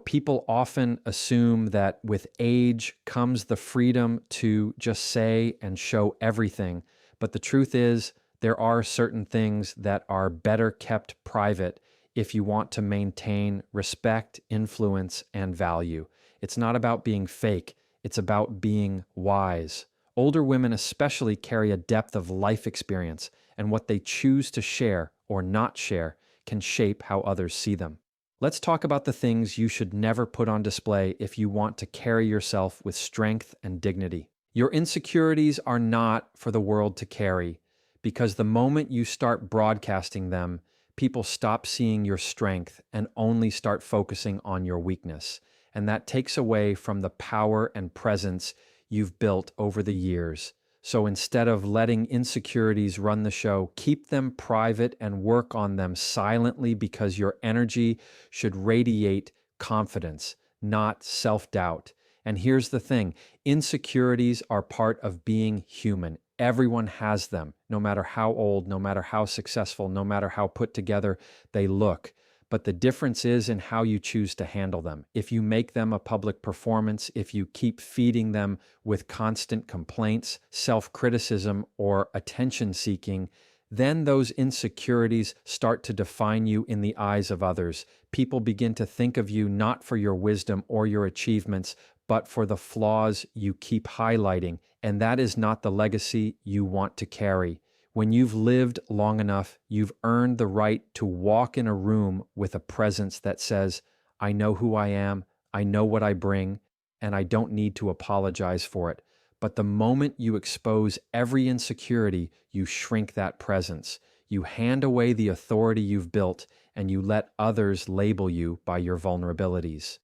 People often assume that with age comes the freedom to just say and show everything. But the truth is, there are certain things that are better kept private if you want to maintain respect, influence, and value. It's not about being fake, it's about being wise. Older women especially carry a depth of life experience, and what they choose to share or not share can shape how others see them. Let's talk about the things you should never put on display if you want to carry yourself with strength and dignity. Your insecurities are not for the world to carry, because the moment you start broadcasting them, people stop seeing your strength and only start focusing on your weakness. And that takes away from the power and presence you've built over the years. So instead of letting insecurities run the show, keep them private and work on them silently, because your energy should radiate confidence, not self-doubt. And here's the thing, insecurities are part of being human. Everyone has them, no matter how old, no matter how successful, no matter how put together they look. But the difference is in how you choose to handle them. If you make them a public performance, if you keep feeding them with constant complaints, self-criticism, or attention-seeking, then those insecurities start to define you in the eyes of others. People begin to think of you not for your wisdom or your achievements, but for the flaws you keep highlighting, and that is not the legacy you want to carry. When you've lived long enough, you've earned the right to walk in a room with a presence that says, I know who I am, I know what I bring, and I don't need to apologize for it. But the moment you expose every insecurity, you shrink that presence. You hand away the authority you've built, and you let others label you by your vulnerabilities.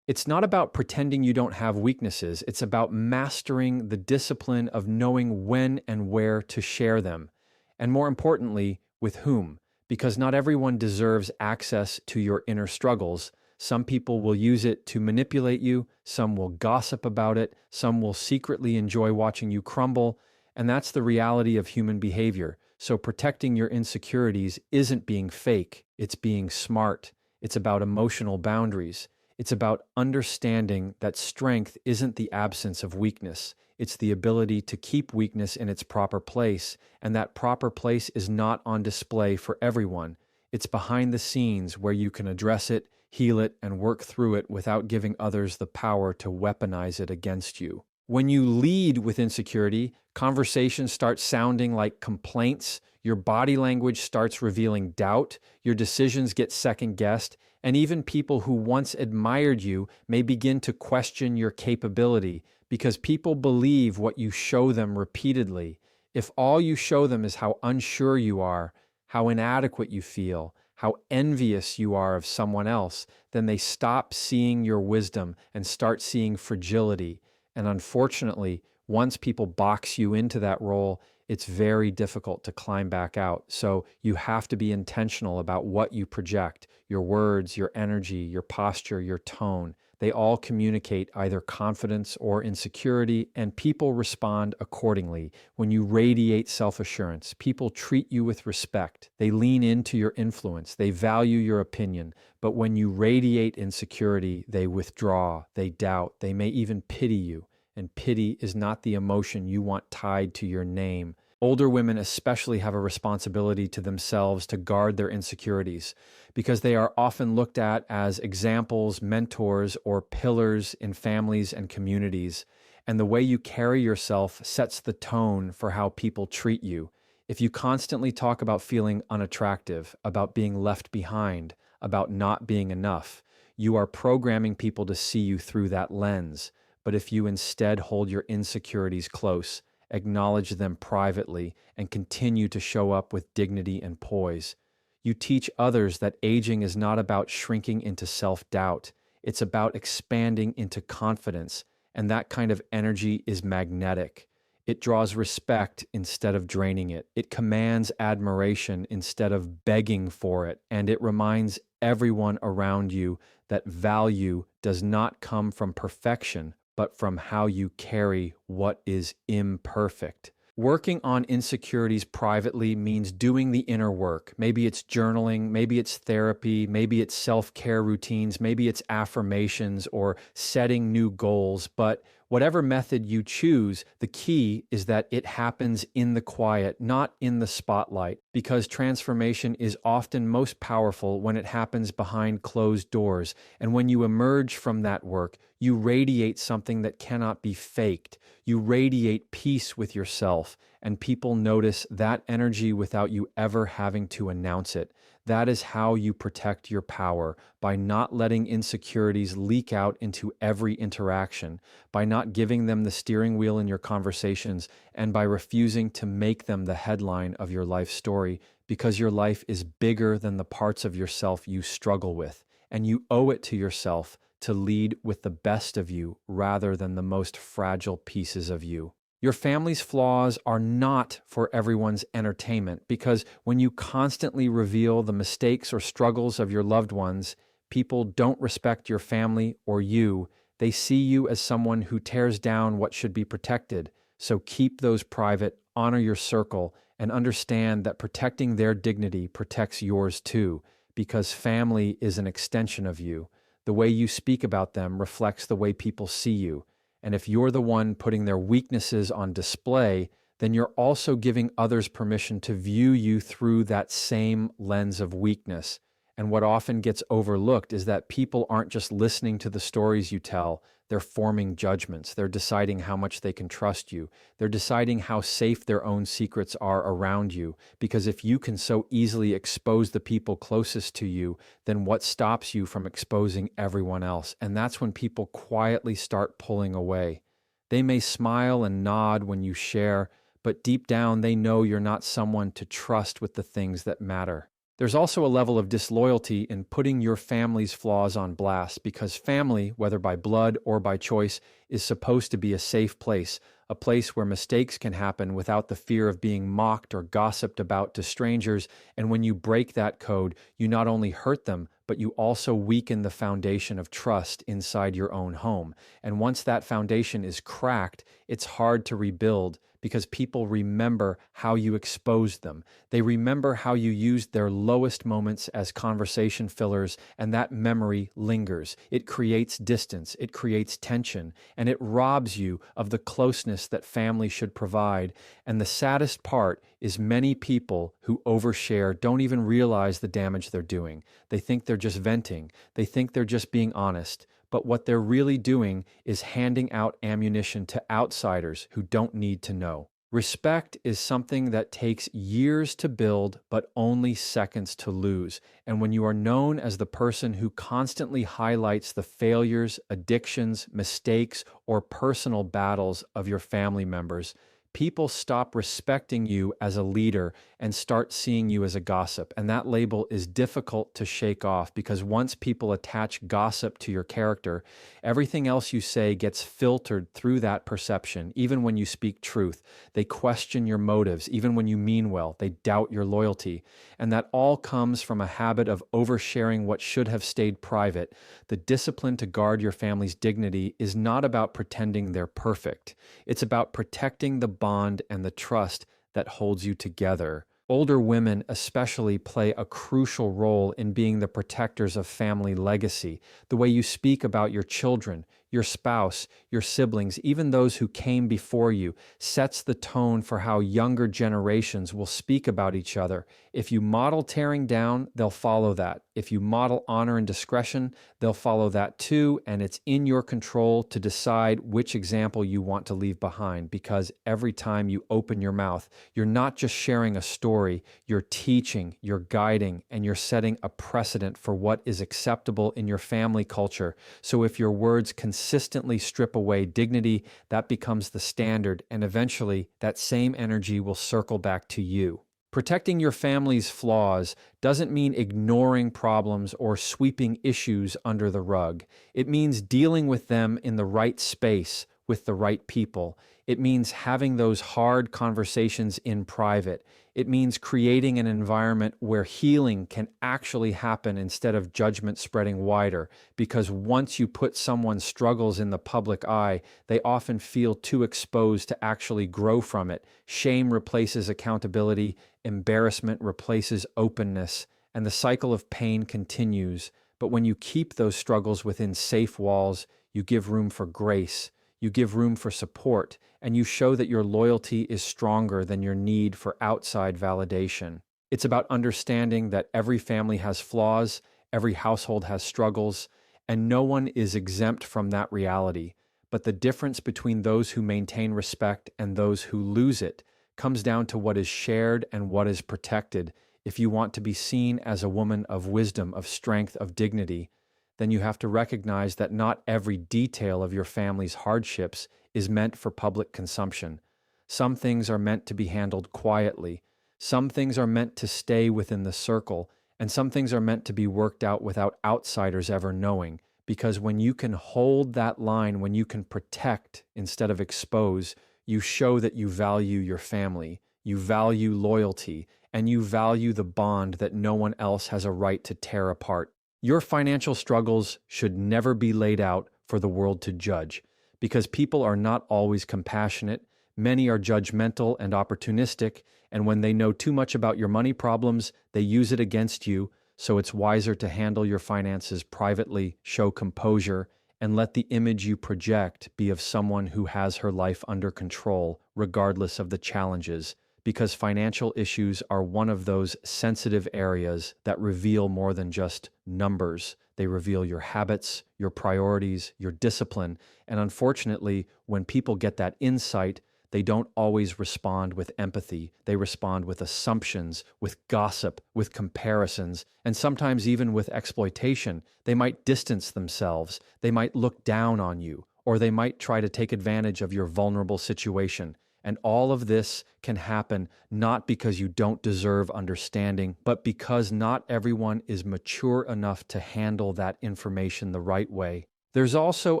It's not about pretending you don't have weaknesses. It's about mastering the discipline of knowing when and where to share them. And more importantly, with whom. Because not everyone deserves access to your inner struggles. Some people will use it to manipulate you. Some will gossip about it. Some will secretly enjoy watching you crumble. And that's the reality of human behavior. So protecting your insecurities isn't being fake. It's being smart. It's about emotional boundaries. It's about understanding that strength isn't the absence of weakness. It's the ability to keep weakness in its proper place, and that proper place is not on display for everyone. It's behind the scenes where you can address it, heal it, and work through it without giving others the power to weaponize it against you. When you lead with insecurity, conversations start sounding like complaints, your body language starts revealing doubt, your decisions get second-guessed, and even people who once admired you may begin to question your capability, because people believe what you show them repeatedly. If all you show them is how unsure you are, how inadequate you feel, how envious you are of someone else, then they stop seeing your wisdom and start seeing fragility. And unfortunately, once people box you into that role, it's very difficult to climb back out. So you have to be intentional about what you project, your words, your energy, your posture, your tone. They all communicate either confidence or insecurity, and people respond accordingly. When you radiate self-assurance, people treat you with respect. They lean into your influence. They value your opinion. But when you radiate insecurity, they withdraw, they doubt, they may even pity you. And pity is not the emotion you want tied to your name. Older women especially have a responsibility to themselves to guard their insecurities, because they are often looked at as examples, mentors, or pillars in families and communities. And the way you carry yourself sets the tone for how people treat you. If you constantly talk about feeling unattractive, about being left behind, about not being enough, you are programming people to see you through that lens. But if you instead hold your insecurities close, acknowledge them privately, and continue to show up with dignity and poise, you teach others that aging is not about shrinking into self-doubt. It's about expanding into confidence, and that kind of energy is magnetic. It draws respect instead of draining it. It commands admiration instead of begging for it, and it reminds everyone around you that value does not come from perfection, but from how you carry what is imperfect. Working on insecurities privately means doing the inner work. Maybe it's journaling, maybe it's therapy, maybe it's self-care routines, maybe it's affirmations or setting new goals. But whatever method you choose, the key is that it happens in the quiet, not in the spotlight, because transformation is often most powerful when it happens behind closed doors. And when you emerge from that work, you radiate something that cannot be faked. You radiate peace with yourself, and people notice that energy without you ever having to announce it. That is how you protect your power, by not letting insecurities leak out into every interaction, by not giving them the steering wheel in your conversations, and by refusing to make them the headline of your life story, because your life is bigger than the parts of yourself you struggle with, and you owe it to yourself to lead with the best of you rather than the most fragile pieces of you. Your family's flaws are not for everyone's entertainment, because when you constantly reveal the mistakes or struggles of your loved ones, people don't respect your family or you. They see you as someone who tears down what should be protected. So keep those private, honor your circle, and understand that protecting their dignity protects yours too, because family is an extension of you. The way you speak about them reflects the way people see you. And if you're the one putting their weaknesses on display, then you're also giving others permission to view you through that same lens of weakness. And what often gets overlooked is that people aren't just listening to the stories you tell, they're forming judgments. They're deciding how much they can trust you. They're deciding how safe their own secrets are around you. Because if you can so easily expose the people closest to you, then what stops you from exposing everyone else? And that's when people quietly start pulling away. They may smile and nod when you share, but deep down they know you're not someone to trust with the things that matter. There's also a level of disloyalty in putting your family's flaws on blast, because family, whether by blood or by choice, is supposed to be a safe place, a place where mistakes can happen without the fear of being mocked or gossiped about to strangers. And when you break that code, you not only hurt them, but you also weaken the foundation of trust inside your own home. And once that foundation is cracked, it's hard to rebuild, because people remember how you exposed them. They remember how you used their lowest moments as conversation fillers, and that memory lingers. It creates distance, it creates tension, and it robs you of the closeness that family should provide. And the saddest part is many people who overshare don't even realize the damage they're doing. They think they're just venting. They think they're just being honest. But what they're really doing is handing out ammunition to outsiders who don't need to know. Respect is something that takes years to build, but only seconds to lose. And when you are known as the person who constantly highlights the failures, addictions, mistakes, or personal battles of your family members, people stop respecting you as a leader and start seeing you as a gossip. And that label is difficult to shake off, because once people attach gossip to your character, everything else you say gets filtered through that perception. Even when you speak truth, they question your motives. Even when you mean well, they doubt your loyalty. And that all comes from a habit of oversharing what should have stayed private. The discipline to guard your family's dignity is not about pretending they're perfect. It's about protecting the bond and the trust that holds you together. Older women especially play a crucial role in being the protectors of family legacy. The way you speak about your children, your spouse, your siblings, even those who came before you, sets the tone for how younger generations will speak about each other. If you model tearing down, they'll follow that. If you model honor and discretion, they'll follow that too, and it's in your control to decide which example you want to leave behind, because every time you open your mouth, you're not just sharing a story, you're teaching, you're guiding, and you're setting a precedent for what is acceptable in your family culture. So if your words consistently strip away dignity, that becomes the standard, and eventually that same energy will circle back to you. Protecting your family's flaws doesn't mean ignoring problems or sweeping issues under the rug. It means dealing with them in the right space, with the right people. It means having those hard conversations in private. It means creating an environment where healing can actually happen instead of judgment spreading wider. Because once you put someone's struggles in the public eye, they often feel too exposed to actually grow from it. Shame replaces accountability, embarrassment replaces openness, and the cycle of pain continues. But when you keep those struggles within safe walls, you give room for grace, you give room for support, and you show that your loyalty is stronger than your need for outside validation. It's about understanding that every family has flaws, every household has struggles, and no one is exempt from that reality. But the difference between those who maintain respect and those who lose it comes down to what is shared and what is protected. If you want to be seen as a woman of wisdom, of strength, of dignity, then you have to recognize that not every detail of your family's hardships is meant for public consumption. Some things are meant to be handled quietly. Some things are meant to stay within the circle, and some things are meant to be worked out without outsiders ever knowing. Because when you can hold that line, when you can protect instead of expose, you show that you value your family, you value loyalty, and you value the bond that no one else has a right to tear apart. Your financial struggles should never be laid out for the world to judge, because people are not always compassionate. Many are judgmental and opportunistic, and when they know too much about your money problems, they use it against you. So it's wiser to handle your finances privately, show composure, and let the image you project be of someone who has her life under control, regardless of the challenges. Because financial issues are one of those sensitive areas that reveal more than just numbers. They reveal your habits, your priorities, your discipline. And unfortunately, when people get that insight, they don't always respond with empathy. They respond with assumptions, with gossip, with comparisons, and sometimes even with exploitation. They might distance themselves. They might look down on you, or they might try to take advantage of your vulnerable situation. And all of this can happen not because you don't deserve understanding, but because not everyone is mature enough to handle that information the right way. There's also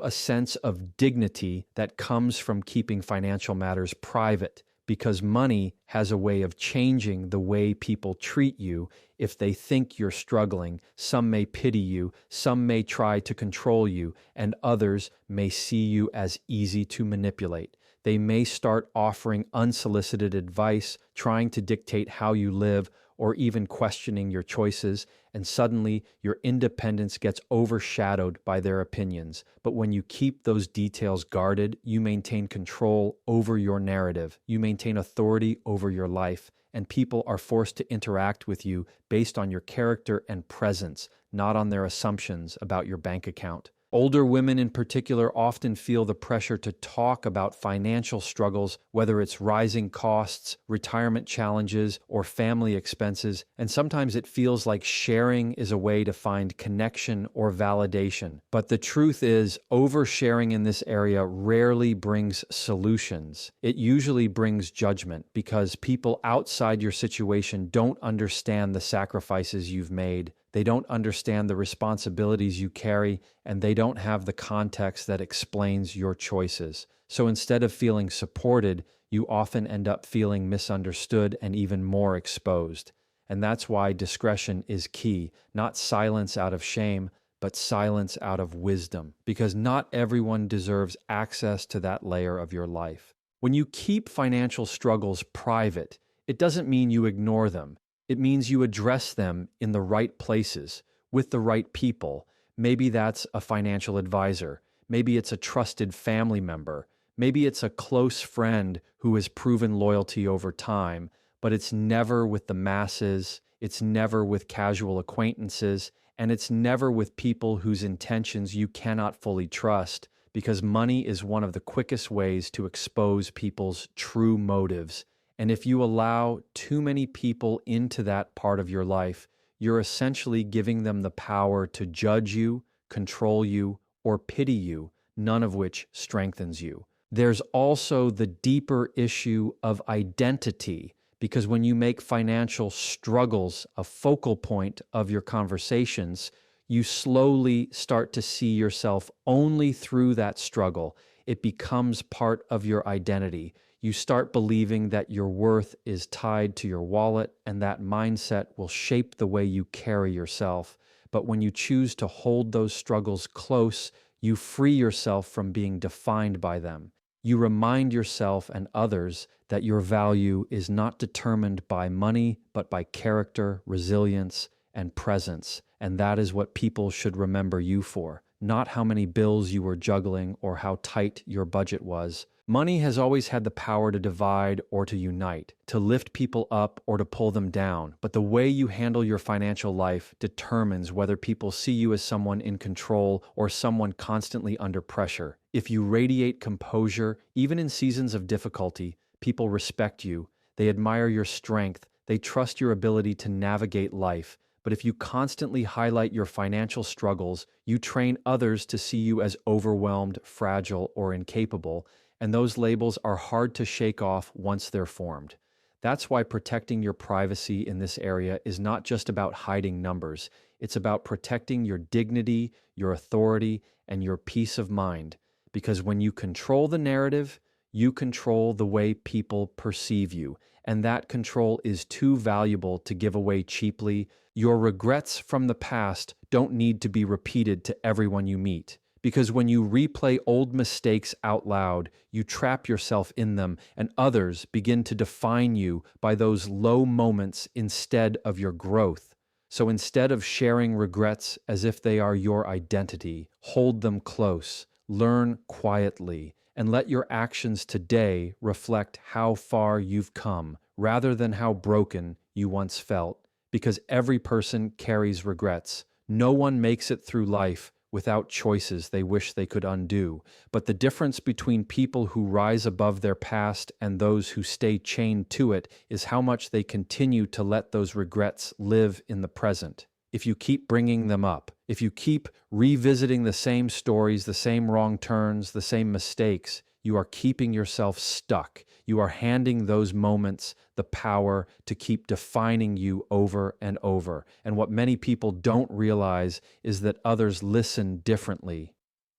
a sense of dignity that comes from keeping financial matters private, because money has a way of changing the way people treat you. If they think you're struggling, some may pity you, some may try to control you, and others may see you as easy to manipulate. They may start offering unsolicited advice, trying to dictate how you live, or even questioning your choices, and suddenly your independence gets overshadowed by their opinions. But when you keep those details guarded, you maintain control over your narrative, you maintain authority over your life, and people are forced to interact with you based on your character and presence, not on their assumptions about your bank account. Older women in particular often feel the pressure to talk about financial struggles, whether it's rising costs, retirement challenges, or family expenses, and sometimes it feels like sharing is a way to find connection or validation. But the truth is, oversharing in this area rarely brings solutions. It usually brings judgment, because people outside your situation don't understand the sacrifices you've made. They don't understand the responsibilities you carry, and they don't have the context that explains your choices. So instead of feeling supported, you often end up feeling misunderstood and even more exposed. And that's why discretion is key, not silence out of shame, but silence out of wisdom, because not everyone deserves access to that layer of your life. When you keep financial struggles private, it doesn't mean you ignore them. It means you address them in the right places, with the right people. Maybe that's a financial advisor. Maybe it's a trusted family member. Maybe it's a close friend who has proven loyalty over time, but it's never with the masses, it's never with casual acquaintances, and it's never with people whose intentions you cannot fully trust, because money is one of the quickest ways to expose people's true motives. And if you allow too many people into that part of your life, you're essentially giving them the power to judge you, control you, or pity you, none of which strengthens you. There's also the deeper issue of identity, because when you make financial struggles a focal point of your conversations, you slowly start to see yourself only through that struggle. It becomes part of your identity. You start believing that your worth is tied to your wallet, and that mindset will shape the way you carry yourself. But when you choose to hold those struggles close, you free yourself from being defined by them. You remind yourself and others that your value is not determined by money, but by character, resilience, and presence. And that is what people should remember you for, not how many bills you were juggling or how tight your budget was. Money has always had the power to divide or to unite, to lift people up or to pull them down. But the way you handle your financial life determines whether people see you as someone in control or someone constantly under pressure. If you radiate composure, even in seasons of difficulty, people respect you. They admire your strength. They trust your ability to navigate life. But if you constantly highlight your financial struggles, you train others to see you as overwhelmed, fragile, or incapable, and those labels are hard to shake off once they're formed. That's why protecting your privacy in this area is not just about hiding numbers. It's about protecting your dignity, your authority, and your peace of mind. Because when you control the narrative, you control the way people perceive you, and that control is too valuable to give away cheaply. Your regrets from the past don't need to be repeated to everyone you meet. Because when you replay old mistakes out loud, you trap yourself in them, and others begin to define you by those low moments instead of your growth. So instead of sharing regrets as if they are your identity, hold them close, learn quietly, and let your actions today reflect how far you've come, rather than how broken you once felt. Because every person carries regrets. No one makes it through life without choices they wish they could undo. But the difference between people who rise above their past and those who stay chained to it is how much they continue to let those regrets live in the present. If you keep bringing them up, if you keep revisiting the same stories, the same wrong turns, the same mistakes, you are keeping yourself stuck. You are handing those moments the power to keep defining you over and over. And what many people don't realize is that others listen differently.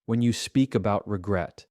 When you speak about regret,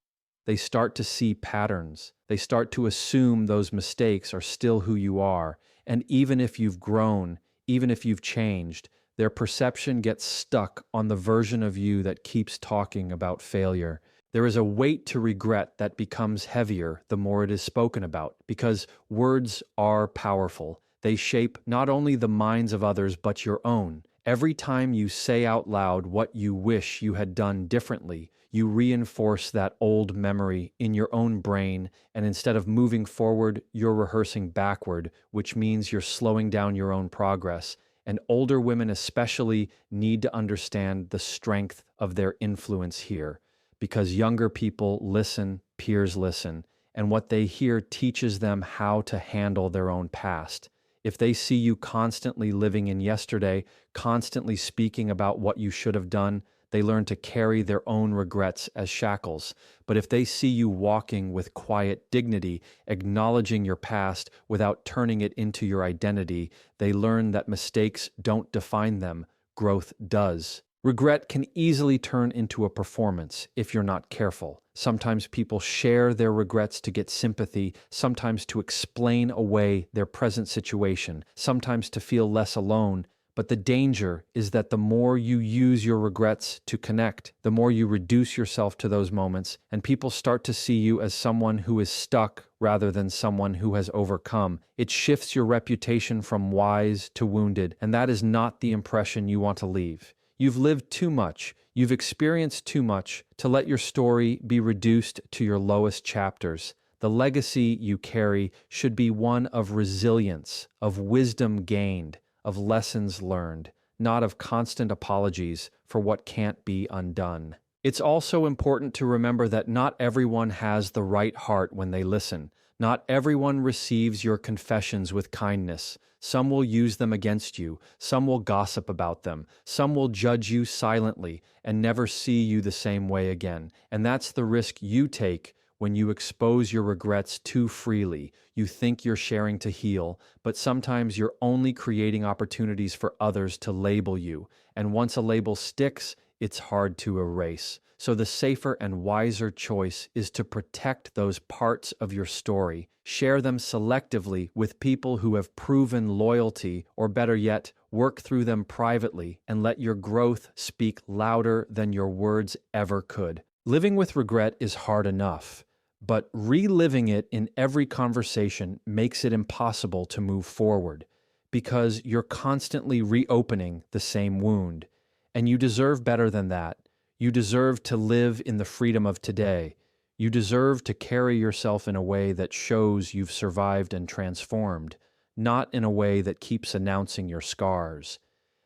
they start to see patterns. They start to assume those mistakes are still who you are. And even if you've grown, even if you've changed, their perception gets stuck on the version of you that keeps talking about failure. There is a weight to regret that becomes heavier the more it is spoken about, because words are powerful. They shape not only the minds of others, but your own. Every time you say out loud what you wish you had done differently, you reinforce that old memory in your own brain, and instead of moving forward, you're rehearsing backward, which means you're slowing down your own progress. And older women especially need to understand the strength of their influence here. Because younger people listen, peers listen, and what they hear teaches them how to handle their own past. If they see you constantly living in yesterday, constantly speaking about what you should have done, they learn to carry their own regrets as shackles. But if they see you walking with quiet dignity, acknowledging your past without turning it into your identity, they learn that mistakes don't define them, growth does. Regret can easily turn into a performance if you're not careful. Sometimes people share their regrets to get sympathy, sometimes to explain away their present situation, sometimes to feel less alone. But the danger is that the more you use your regrets to connect, the more you reduce yourself to those moments, and people start to see you as someone who is stuck rather than someone who has overcome. It shifts your reputation from wise to wounded, and that is not the impression you want to leave. You've lived too much, you've experienced too much to let your story be reduced to your lowest chapters. The legacy you carry should be one of resilience, of wisdom gained, of lessons learned, not of constant apologies for what can't be undone. It's also important to remember that not everyone has the right heart when they listen. Not everyone receives your confessions with kindness. Some will use them against you. Some will gossip about them. Some will judge you silently and never see you the same way again. And that's the risk you take when you expose your regrets too freely. You think you're sharing to heal, but sometimes you're only creating opportunities for others to label you. And once a label sticks, it's hard to erase. So the safer and wiser choice is to protect those parts of your story. Share them selectively with people who have proven loyalty, or better yet, work through them privately and let your growth speak louder than your words ever could. Living with regret is hard enough, but reliving it in every conversation makes it impossible to move forward because you're constantly reopening the same wound. And you deserve better than that. You deserve to live in the freedom of today. You deserve to carry yourself in a way that shows you've survived and transformed, not in a way that keeps announcing your scars.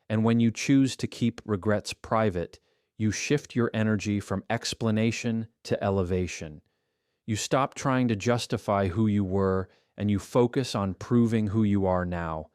And when you choose to keep regrets private, you shift your energy from explanation to elevation. You stop trying to justify who you were and you focus on proving who you are now.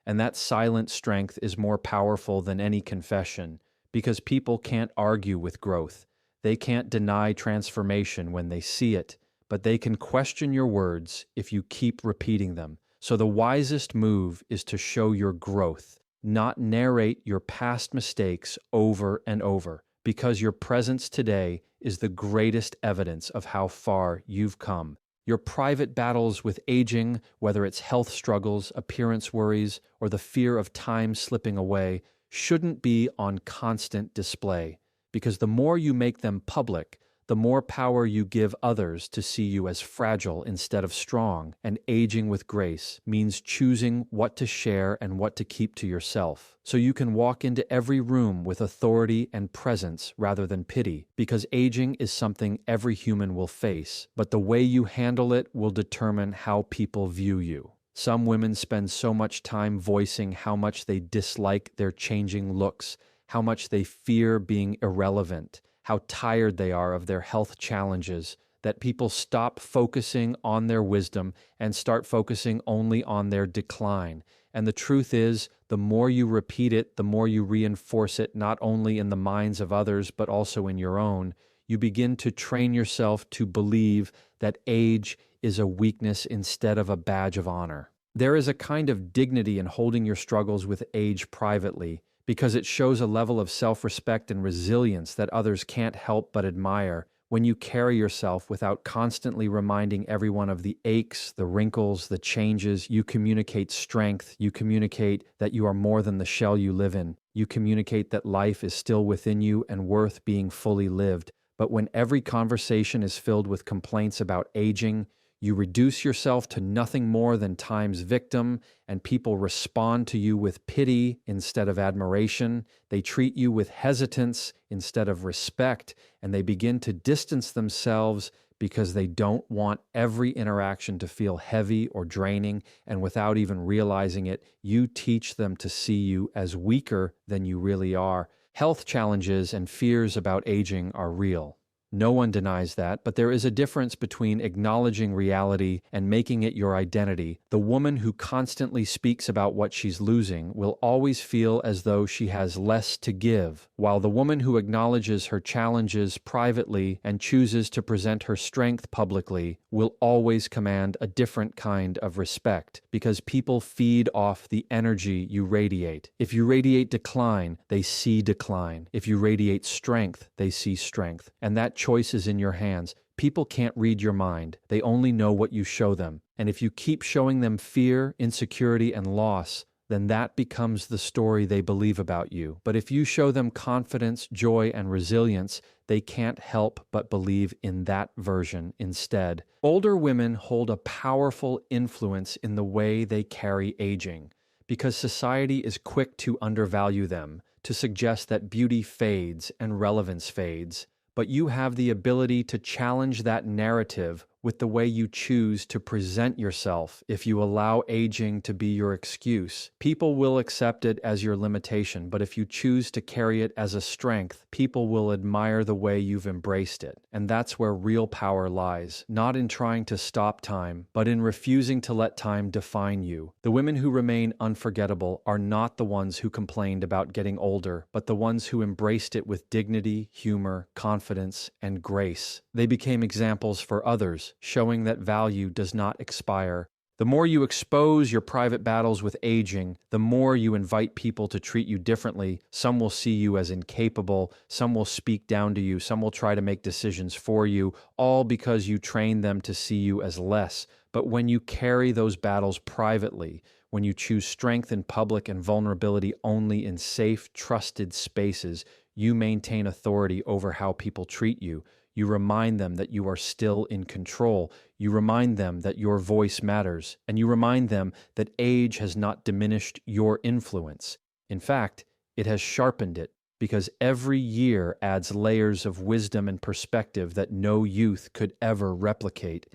And that silent strength is more powerful than any confession because people can't argue with growth. They can't deny transformation when they see it, but they can question your words if you keep repeating them. So the wisest move is to show your growth, not narrate your past mistakes over and over, because your presence today is the greatest evidence of how far you've come. Your private battles with aging, whether it's health struggles, appearance worries, or the fear of time slipping away, shouldn't be on constant display, because the more you make them public, the more power you give others to see you as fragile instead of strong. And aging with grace means choosing what to share and what to keep to yourself, so you can walk into every room with authority and presence rather than pity, because aging is something every human will face, but the way you handle it will determine how people view you. Some women spend so much time voicing how much they dislike their changing looks, how much they fear being irrelevant, how tired they are of their health challenges, that people stop focusing on their wisdom and start focusing only on their decline. And the truth is, the more you repeat it, the more you reinforce it, not only in the minds of others, but also in your own. You begin to train yourself to believe that age is a weakness instead of a badge of honor. There is a kind of dignity in holding your struggles with age privately, because it shows a level of self-respect and resilience that others can't help but admire. When you carry yourself without constantly reminding everyone of the aches, the wrinkles, the changes, you communicate strength. You communicate that you are more than the shell you live in. You communicate that life is still within you and worth being fully lived. But when every conversation is filled with complaints about aging, you reduce yourself to nothing more than time's victim, and people respond to you with pity instead of admiration. They treat you with hesitance instead of respect, and they begin to distance themselves because they don't want every interaction to feel heavy or draining, and without even realizing it, you teach them to see you as weaker than you really are. Health challenges and fears about aging are real. No one denies that, but there is a difference between acknowledging reality and making it your identity. The woman who constantly speaks about what she's losing will always feel as though she has less to give, while the woman who acknowledges her challenges privately and chooses to present her strength publicly will always command a different kind of respect, because people feed off the energy you radiate. If you radiate decline, they see decline. If you radiate strength, they see strength. And that choice is in your hands. People can't read your mind. They only know what you show them. And if you keep showing them fear, insecurity, and loss, then that becomes the story they believe about you. But if you show them confidence, joy, and resilience, they can't help but believe in that version instead. Older women hold a powerful influence in the way they carry aging, because society is quick to undervalue them, to suggest that beauty fades and relevance fades. But you have the ability to challenge that narrative with the way you choose to present yourself. If you allow aging to be your excuse, people will accept it as your limitation, but if you choose to carry it as a strength, people will admire the way you've embraced it. And that's where real power lies, not in trying to stop time, but in refusing to let time define you. The women who remain unforgettable are not the ones who complained about getting older, but the ones who embraced it with dignity, humor, confidence, and grace. They became examples for others, showing that value does not expire. The more you expose your private battles with aging, the more you invite people to treat you differently. Some will see you as incapable, some will speak down to you, some will try to make decisions for you, all because you train them to see you as less. But when you carry those battles privately, when you choose strength in public and vulnerability only in safe, trusted spaces, you maintain authority over how people treat you. You remind them that you are still in control. You remind them that your voice matters. And you remind them that age has not diminished your influence. In fact, it has sharpened it, because every year adds layers of wisdom and perspective that no youth could ever replicate.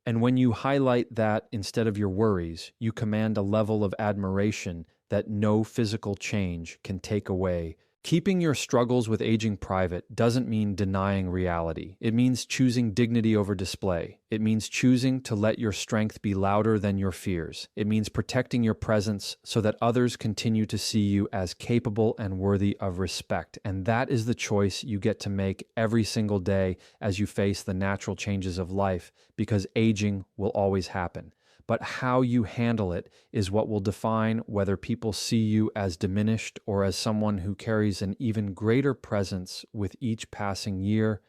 And when you highlight that instead of your worries, you command a level of admiration that no physical change can take away. Keeping your struggles with aging private doesn't mean denying reality. It means choosing dignity over display. It means choosing to let your strength be louder than your fears. It means protecting your presence so that others continue to see you as capable and worthy of respect. And that is the choice you get to make every single day as you face the natural changes of life, because aging will always happen. But how you handle it is what will define whether people see you as diminished or as someone who carries an even greater presence with each passing year.